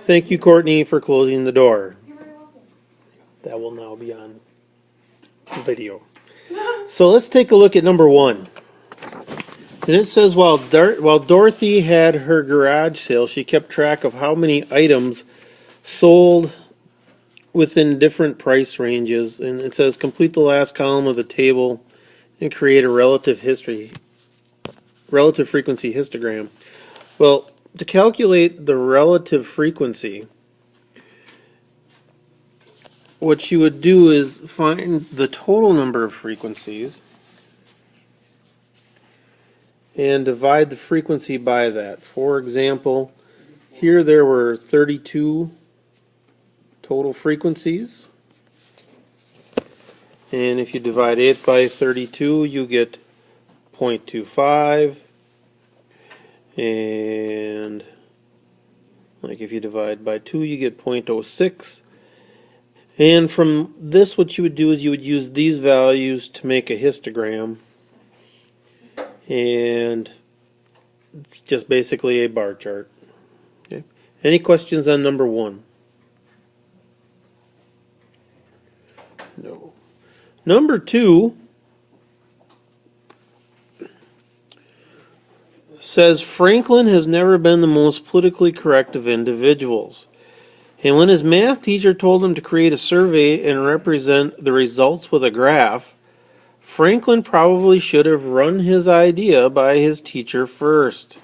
Thank you, Courtney, for closing the door. That will now be on video. So let's take a look at number 1. And it says, while Dorothy had her garage sale, she kept track of how many items sold within different price ranges. And it says, complete the last column of the table and create a relative frequency histogram. Well, to calculate the relative frequency, what you would do is find the total number of frequencies and divide the frequency by that. For example, here there were 32 total frequencies. And if you divide it by 32, you get 0.25. And like if you divide by 2, you get 0.06. And from this, what you would do is you would use these values to make a histogram. And it's just basically a bar chart. Okay. Any questions on number 1? No. Number 2 says Franklin has never been the most politically correct of individuals. And when his math teacher told him to create a survey and represent the results with a graph, Franklin probably should have run his idea by his teacher first.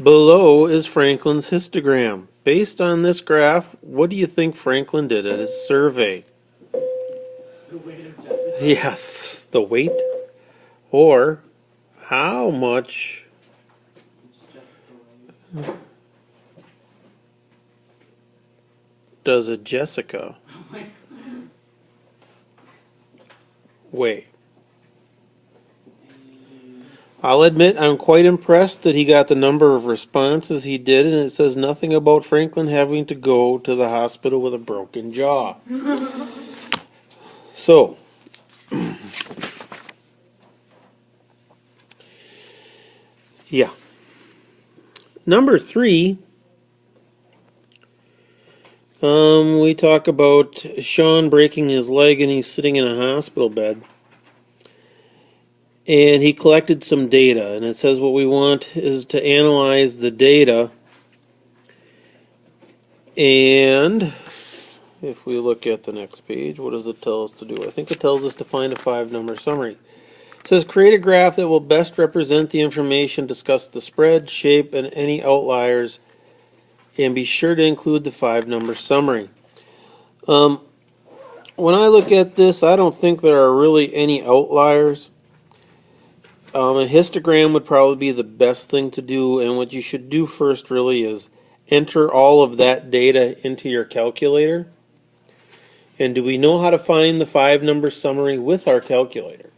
Below is Franklin's histogram. Based on this graph, what do you think Franklin did at his survey? The weight of Jessica. Yes, the weight. Or how much Jessica does a Jessica weigh? I'll admit I'm quite impressed that he got the number of responses he did, and it says nothing about Franklin having to go to the hospital with a broken jaw. So, yeah. Number 3, we talk about Sean breaking his leg and he's sitting in a hospital bed. And he collected some data, and it says what we want is to analyze the data. And if we look at the next page, what does it tell us to do? I think it tells us to find a 5-number summary. It says create a graph that will best represent the information, discuss the spread, shape, and any outliers, and be sure to include the 5-number summary. When I look at this, I don't think there are really any outliers. A histogram would probably be the best thing to do, and what you should do first really is enter all of that data into your calculator. And do we know how to find the 5-number summary with our calculator?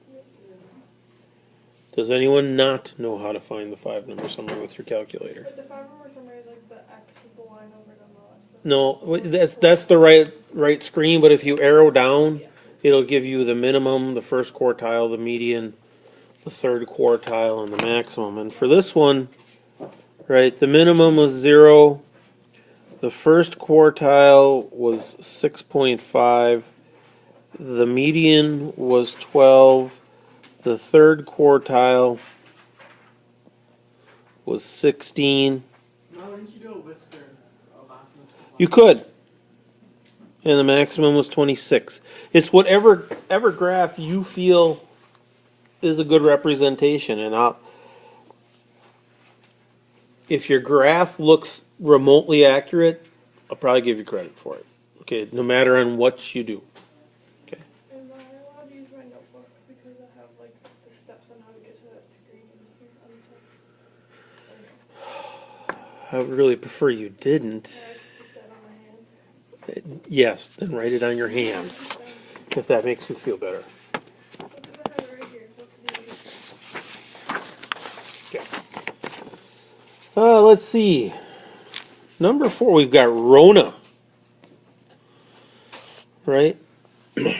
Does anyone not know how to find the 5-number summary with your calculator? But the 5-number summary is like the X with the line over the last. No, that's the right screen, but if you arrow down, it'll give you the minimum, the first quartile, the median, the third quartile, and the maximum. And for this one, right, the minimum was 0, the first quartile was 6.5, the median was 12, the third quartile was 16. Why wouldn't you do a whisker? You could. And the maximum was 26. It's whatever graph you feel is a good representation. And if your graph looks remotely accurate, I'll probably give you credit for it. Okay, no matter on what you do. Okay. Am I allowed to use my notebook because I have like the steps on how to get to that screen here on text? I would really prefer you didn't. Just that on my hand. Yes, then write it on your hand, if that makes you feel better. Because I have it right here. What's the easiest? Okay. Let's see. Number 4, we've got Rona. Right?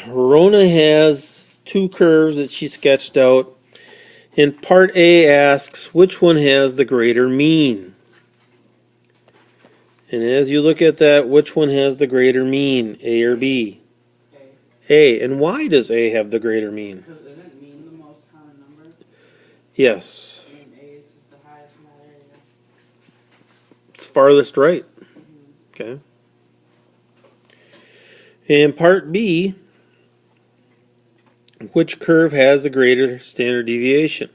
Rona has 2 curves that she sketched out. And part A asks which one has the greater mean. And as you look at that, which one has the greater mean, A or B? A. A. And why does A have the greater mean? Because isn't mean the most common number? Yes. I mean, A is the highest in that area. It's farthest right. Okay. And part B, which curve has the greater standard deviation?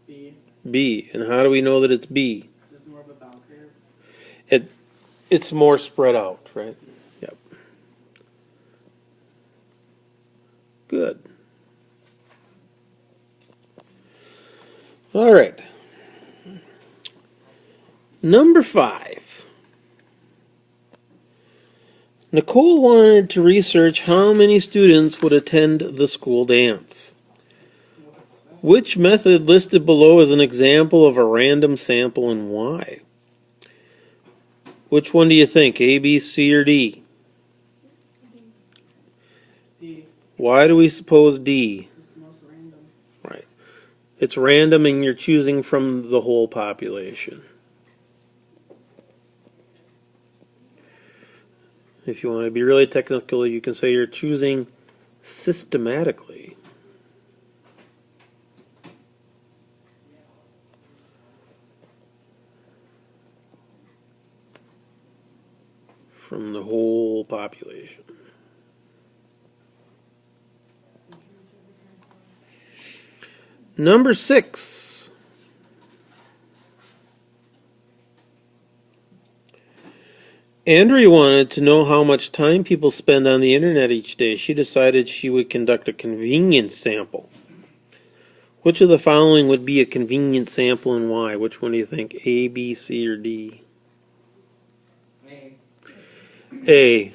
B. B. And how do we know that it's B? Because it's more of a bell curve. It's more spread out, right? Yep. Good. All right. Number 5. Nicole wanted to research how many students would attend the school dance. Which method listed below is an example of a random sample and why? Which one do you think, A, B, C, or D? D. Why do we suppose D? It's the most random. Right. It's random and you're choosing from the whole population. If you want to be really technical, you can say you're choosing systematically. From the whole population. Number 6. Andrea wanted to know how much time people spend on the internet each day. She decided she would conduct a convenience sample. Which of the following would be a convenience sample and why? Which one do you think? A, B, C, or D? A. A,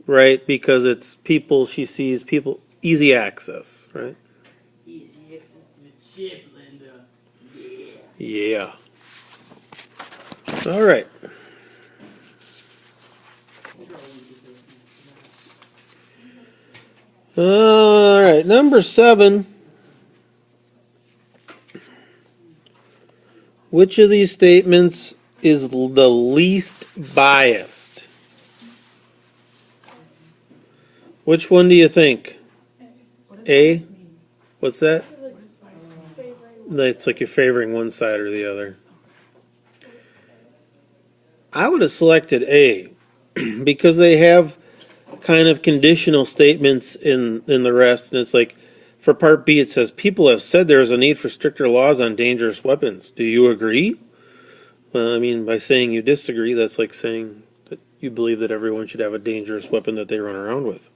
right? Because it's people she sees, people, easy access, right? Easy access to the chip, Linda. Yeah. Yeah. All right. All right. Number 7. Which of these statements is the least biased? Which one do you think? A? What's that? This is like favoring. It's like you're favoring one side or the other. I would have selected A because they have kind of conditional statements in the rest, and it's like for part B it says people have said there is a need for stricter laws on dangerous weapons. Do you agree? Well, I mean, by saying you disagree, that's like saying that you believe that everyone should have a dangerous weapon that they run around with.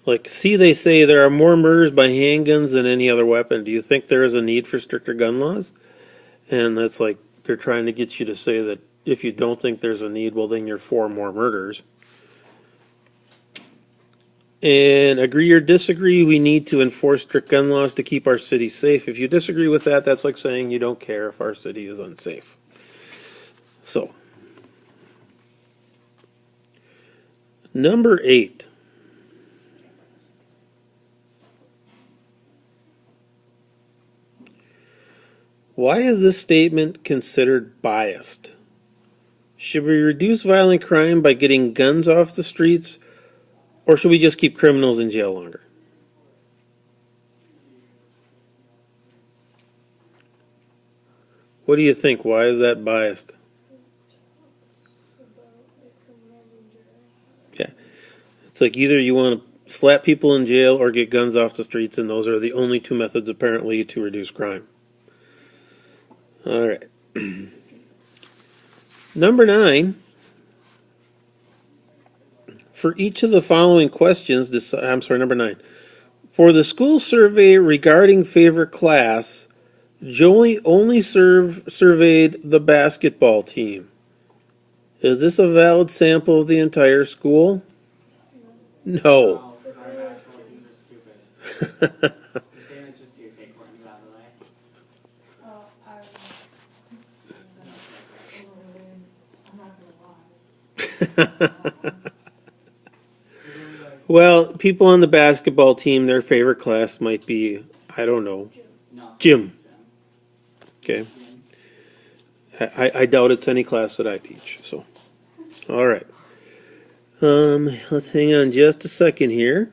Like, see, they say there are more murders by handguns than any other weapon. Do you think there is a need for stricter gun laws? And that's like they're trying to get you to say that if you don't think there's a need, well, then you're for more murders. And agree or disagree, we need to enforce strict gun laws to keep our city safe. If you disagree with that, that's like saying you don't care if our city is unsafe. So, number 8. Why is this statement considered biased? Should we reduce violent crime by getting guns off the streets, or should we just keep criminals in jail longer? What do you think? Why is that biased? Yeah. It's like either you want to slap people in jail or get guns off the streets, and those are the only two methods apparently to reduce crime. All right. Number 9. For each of the following questions, number 9. For the school survey regarding favorite class, Joey only surveyed the basketball team. Is this a valid sample of the entire school? No. Oh, because our basketball teams are stupid. You're saying it just to your cake, Courtney, by the way. I'm not gonna lie. Well, people on the basketball team, their favorite class might be, I don't know, Gym. Okay. I doubt it's any class that I teach. So, All right. Let's hang on just a second here.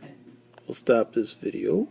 We'll stop this video.